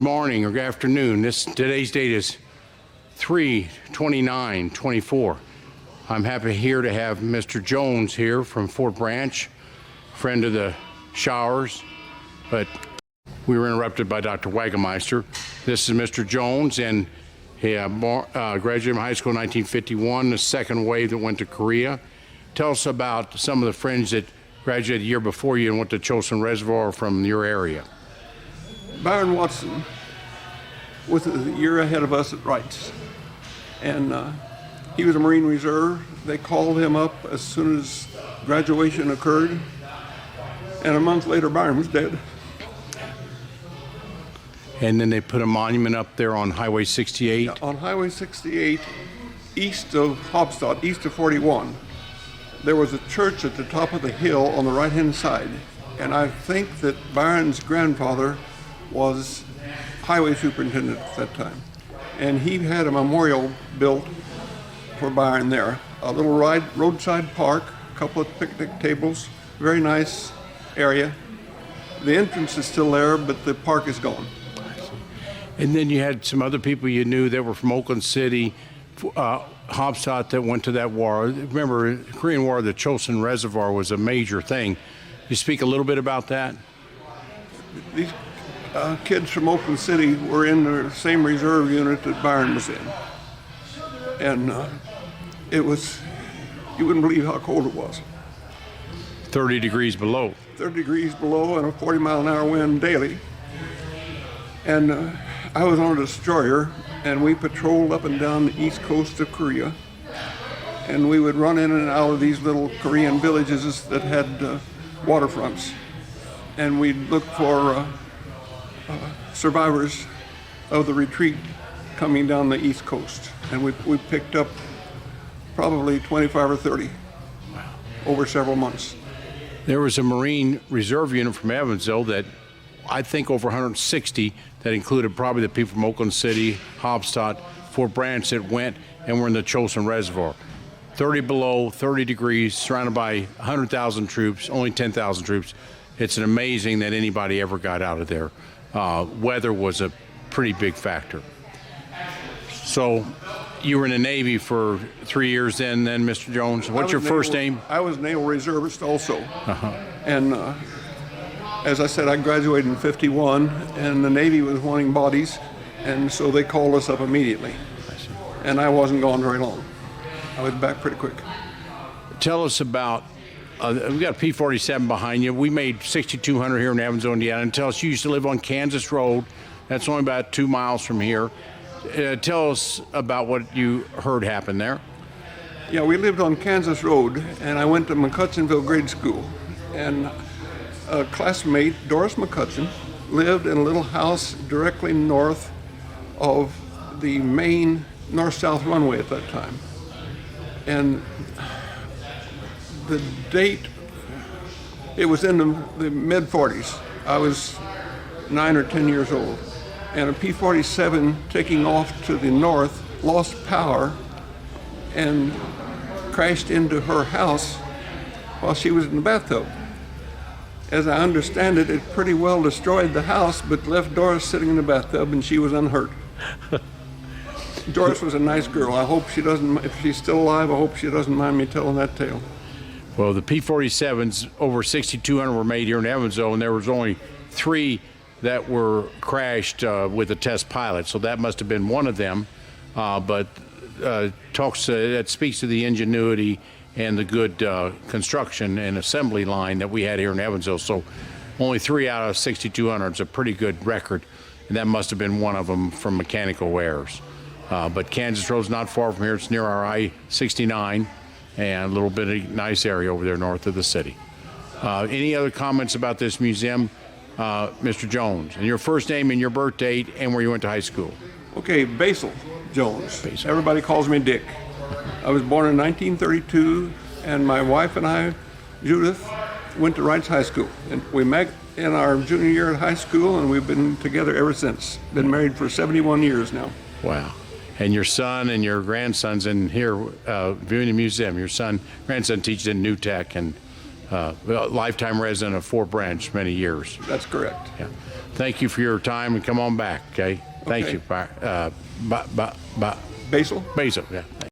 Morning or afternoon. Today's date is 3/29/24. I'm happy here to have Mr. Jones here from Fort Branch, friend of the Showers, but we were interrupted by Dr. Wagemeister. This is Mr. Jones, and he graduated from high school in 1951, the second wave that went to Korea. Tell us about some of the friends that graduated the year before you and went to Chosin Reservoir from your area. Byron Watson was a year ahead of us at Wrights, and he was a Marine Reserve. They called him up as soon as graduation occurred, and a month later Byron was dead. And then they put a monument up there on Highway 68? Yeah, on Highway 68, east of Hobstadt, east of 41. There was a church at the top of the hill on the right-hand side, and I think that Byron's grandfather was highway superintendent at that time, and he had a memorial built for Byron there. A little roadside park, a couple of picnic tables, very nice area. The entrance is still there, but the park is gone. And then you had some other people you knew that were from Oakland City, Hobstadt, that went to that war. Remember, the Korean War, the Chosin Reservoir was a major thing. You speak a little bit about that? These kids from Oakland City were in the same reserve unit that Byron was in. And it was, you wouldn't believe how cold it was. 30 degrees below. 30 degrees below and a 40-mile-an-hour wind daily. And I was on a destroyer, and we patrolled up and down the east coast of Korea. And we would run in and out of these little Korean villages that had waterfronts. And we'd look for survivors of the retreat coming down the east coast. And we picked up probably 25 or 30 over several months. There was a Marine Reserve unit from Evansville that I think over 160 that included probably the people from Oakland City, Hobstadt, Fort Branch that went and were in the Chosin Reservoir. 30 below, 30 degrees, surrounded by 100,000 troops, only 10,000 troops. It's amazing that anybody ever got out of there. Weather was a pretty big factor. So you were in the Navy for 3 years then, Mr. Jones. What's your first name? I was Naval Reservist also. And as I said, I graduated in 51, and the Navy was wanting bodies, and so they called us up immediately. And I wasn't gone very long. I was back pretty quick. Tell us about, we got a P-47 behind you. We made 6,200 here in Evansville, Indiana. And tell us, you used to live on Kansas Road. That's only about 2 miles from here. Tell us about what you heard happen there. Yeah, we lived on Kansas Road, and I went to McCutcheonville Grade School. And a classmate, Doris McCutcheon, lived in a little house directly north of the main north-south runway at that time. And the date, it was in the mid-40s. I was 9 or 10 years old. And a P-47 taking off to the north lost power and crashed into her house while she was in the bathtub. As I understand it, it pretty well destroyed the house, but left Doris sitting in the bathtub, and she was unhurt. Doris was a nice girl. I hope she doesn't, if she's still alive, I hope she doesn't mind me telling that tale. Well, the P-47s, over 6,200 were made here in Evansville, and there was only 3 that were crashed with a test pilot, so that must have been one of them. But that speaks to the ingenuity and the good construction and assembly line that we had here in Evansville. So only 3 out of 6,200 is a pretty good record, and that must have been one of them from mechanical errors. But Kansas Road's not far from here. It's near our I-69 and a little bit of nice area over there north of the city. Any other comments about this museum, Mr. Jones? And your first name and your birth date and where you went to high school. Okay, Basil Jones. Basil. Everybody calls me Dick. I was born in 1932, and my wife and I, Judith, went to Wrights High School. And we met in our junior year at high school, and we've been together ever since. Been married for 71 years now. Wow. And your son and your grandson's in here viewing the museum. Your grandson teaches in New Tech and lifetime resident of Fort Branch many years. That's correct. Yeah. thank you for your time and come on back, okay? Thank Okay. you. Bye. Basil? Basil, yeah.